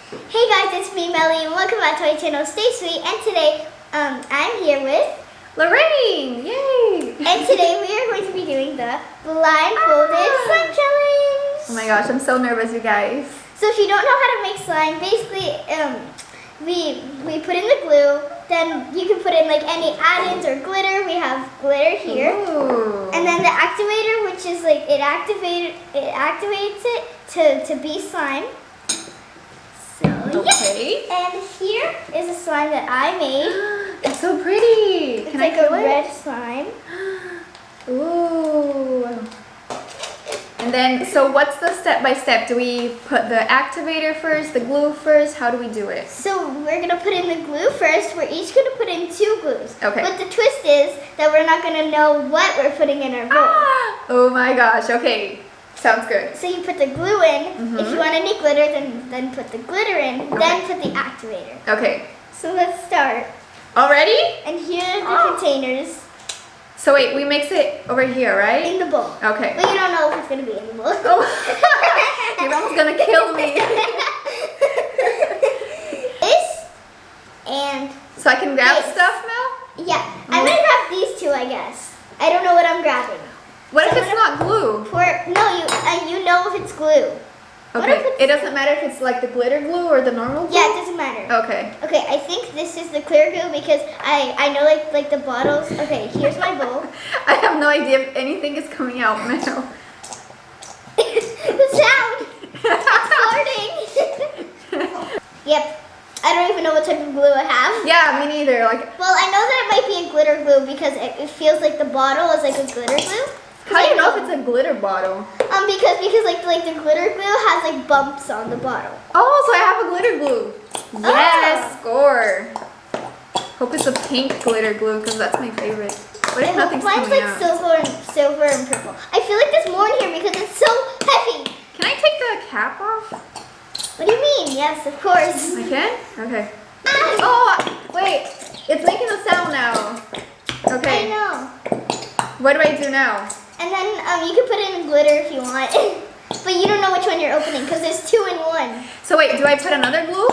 Hey guys, it's me, Melly, and welcome back to my channel, Stay Sweet. And today, I'm here with Lorrayne! Yay! And today we are going to be doing the blindfolded slime challenge. Oh my gosh, I'm so nervous, you guys. So if you don't know how to make slime, basically, we put in the glue. Then you can put in like any add-ins or glitter. We have glitter here. Ooh. And then the activator, which is like it activates it to be slime. Okay. Yeah. And here is a slime that I made. It's so pretty. It's Can like I feel a it? red slime. Ooh. And then, so what's the step-by-step? Do we put the activator first, the glue first? How do we do it? So we're gonna put in the glue first. We're each gonna put in 2 glues. Okay. But the twist is that we're not gonna know what we're putting in our bowl. Oh my gosh, okay. Sounds good. So you put the glue in. If you want any glitter, then put the glitter in. Then put the activator. Okay. So let's start. Already? And here are the containers So wait, we mix it over here, right? in the bowl. Okay. But you don't know if it's gonna be in the bowl. Oh, your mom's gonna kill me. This and So I can grab This. stuff now? yeah, I'm gonna grab these 2, I guess. I don't know what I'm grabbing. What if So it's not glue? You know if it's glue. What if Okay, it's- it doesn't matter if it's like the glitter glue or the normal glue? Yeah, it doesn't matter. Okay. Okay, I think this is the clear glue because I know like the bottles. Okay, here's my bowl. I have no idea if anything is coming out now. The sound! It's floating! Yep. I don't even know what type of glue I have. Yeah, me neither. Like, Well, I know that it might be a glitter glue because it feels like the bottle is like a glitter glue. how do you know if it's a glitter bottle? Because like the glitter glue has like bumps on the bottle. Oh, so I have a glitter glue. Yes, Oh. score. Hope it's a pink glitter glue because that's my favorite. What if nothing's Mine's coming like out? silver and purple. I feel like there's more in here because it's so heavy. Can I take the cap off? What do you mean? Yes, of course. I can? Okay. Oh, wait. It's making a sound now. I Okay. know. What do I do now? And then you can put in glitter if you want, but you don't know which one you're opening because there's 2 in 1. So wait, do I put another glue?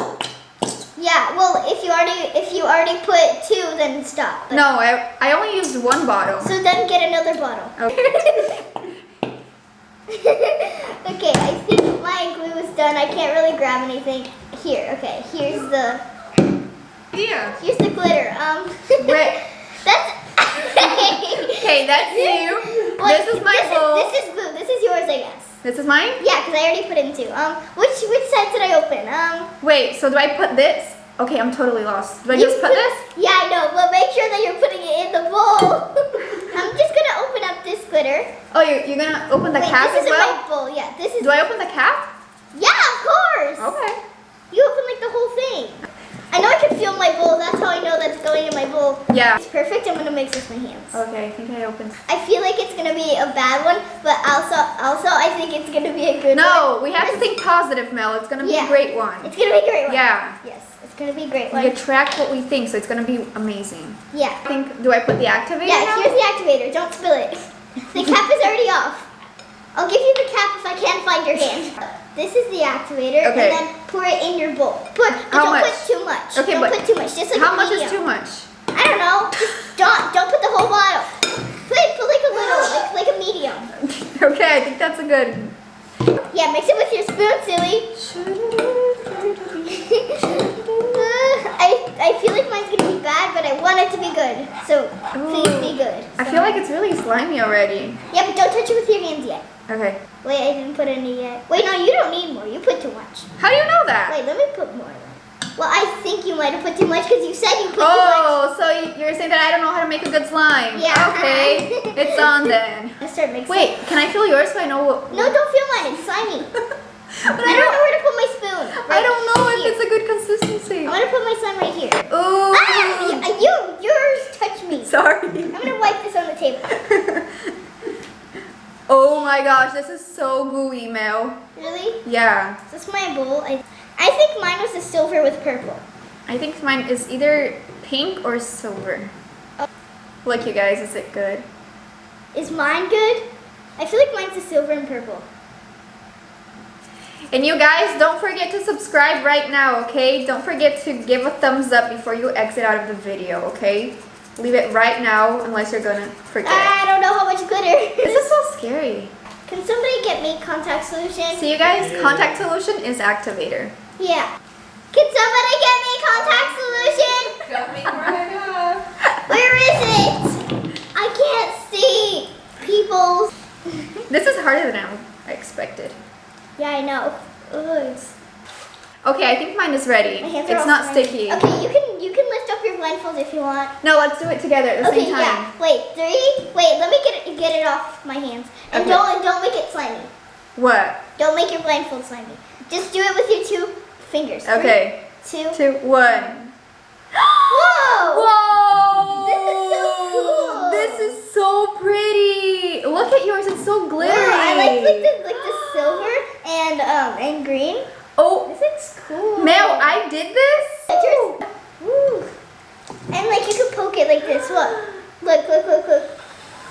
Yeah. Well, if you already put 2, then stop. But- No, I only used 1 bottle. So then get another bottle. Okay. Okay, I think my glue is done. I can't really grab anything. Here, okay. Here's the Yeah. glitter. Wait. That's Okay, that's you. Well, This is my bowl. This is glue. This is yours, I guess. This is mine? Yeah, because I already put in 2. Which side did I open? Wait, so do I put this? Okay, I'm totally lost. Do I just put this? Yeah, I know, but make sure that you're putting it in the bowl. I'm just gonna open up this glitter. Oh, you're gonna open the Wait, cap this as is in well? my bowl. Yeah, this is. Do I open the cap? Yeah, of course. Okay. You open like the whole thing. I know I can feel my bowl. That's how I know that's going in my bowl. Yeah. It's perfect. I'm gonna mix with my hands. Okay, I think I opened. I feel like it's gonna be a bad one, but also I think it's gonna be a good one. No, we have to think positive, Mel. It's gonna be Yeah. a great one. It's gonna be a great one. Yeah. Yes, it's gonna be a great We one. attract what we think, so it's gonna be amazing. Yeah. I think, do I put the activator Yeah, now? here's the activator. Don't spill it. The cap is already off. I'll give you the cap if I can't find your hand. This is the activator, Okay. and then pour it in your bowl. But How don't much? put too much. Okay, don't but put too much. Just like How a much medium. is too much? I don't know. Just don't put the whole bottle. Put like a little, like a medium. Okay, I think that's a good. Yeah, mix it with your spoon, silly. I feel like mine's gonna be bad, but I want it to be good. So please be good. I feel like it's really slimy already. Yeah, but don't touch it with your hands yet. Okay. Wait, I didn't put any yet. Wait, no, you don't need more. You put too much. How do you know that? Wait, let me put more. Well, I think you might have put too much because you said you put Oh, so you're saying that I don't know how to make a good slime? Yeah. Okay, it's on then. too much. Let's start mixing. Wait, can I feel yours so I know what? No, don't feel mine. It's slimy. But I don't know where to put my spoon. I don't know if here. it's a good consistency. I'm gonna put my slime right here. Ooh. Ah, yours touched me. Sorry. I'm gonna wipe this on the table. Oh my gosh, this is so gooey, Mel. Really? Yeah. Is this my bowl? I think mine was the silver with purple. I think mine is either pink or silver. Oh. Look, you guys, is it good? Is mine good? I feel like mine's the silver and purple. And you guys, don't forget to subscribe right now, okay? Don't forget to give a thumbs up before you exit out of the video, okay? Leave it right now unless you're gonna forget. I don't know how much glitter. This is so scary. Can somebody get me contact solution? See you guys, contact solution is activator. Yeah. Can somebody get me contact solution? Coming right up. Where is it? I can't see people. This is harder than I expected. Yeah, I know. Ugh, Okay, I think mine is ready. my hands are It's all not slimy. sticky. Okay, you can lift up your blindfold if you want. No, let's do it together at the Okay, same time. yeah. Wait, 3. Wait, let me get it off my hands. And Okay. don't make it slimy. What? Don't make your blindfold slimy. Just do it with your 2 fingers. 3, Okay. 2. 2, 1. Whoa! Whoa! This is so cool. This is so pretty. Look at yours, it's so glittery. Wow, I like the silver and green. Oh, This looks cool. Mel, I did this? Woo. And like you can poke it like this. Look.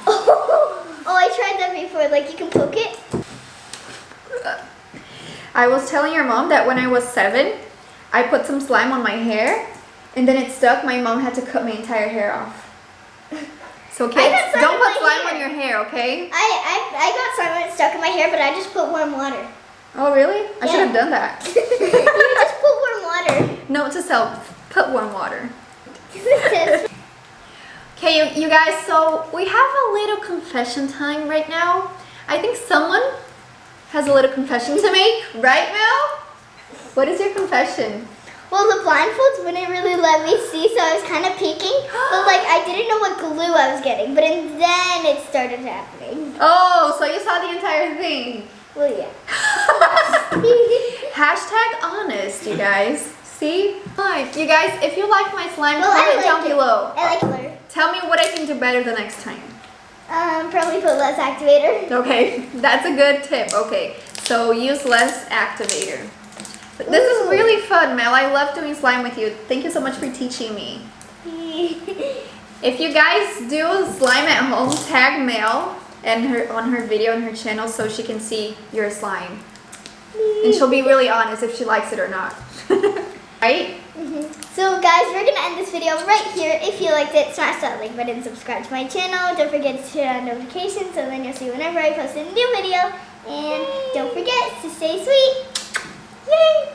Oh, I tried that before. Like you can poke it. I was telling your mom that when I was 7, I put some slime on my hair and then it stuck. My mom had to cut my entire hair off. So got kids, slime don't on put my slime hair. on your hair, okay? I got slime stuck in my hair, but I just put warm water. Oh really? I should Yeah. have done that. You just put warm water. Note to self, put warm water. This is- Okay, you guys, so we have a little confession time right now. I think someone has a little confession to make, right Mel? What is your confession? Well, the blindfolds wouldn't really let me see, so I was kind of peeking. But like I didn't know what glue I was getting. But then it started happening. Oh, so you saw the entire thing. Well, yeah. Hashtag honest, you guys. See? Hi, you guys, if you like my slime, Well, I comment like down it. below. I like color. Tell me what I can do better the next time. Probably put less activator. Okay, that's a good tip. Okay, so use less activator. But this is Ooh. really fun, Mel. I love doing slime with you. Thank you so much for teaching me. If you guys do slime at home, tag Mel and on her video on her channel so she can see your slime. And she'll be really honest if she likes it or not. Right? So guys, we're gonna end this video right here. If you liked it, smash that like button, subscribe to my channel. Don't forget to turn on notifications so then you'll see whenever I post a new video. And don't forget to stay sweet. Yay!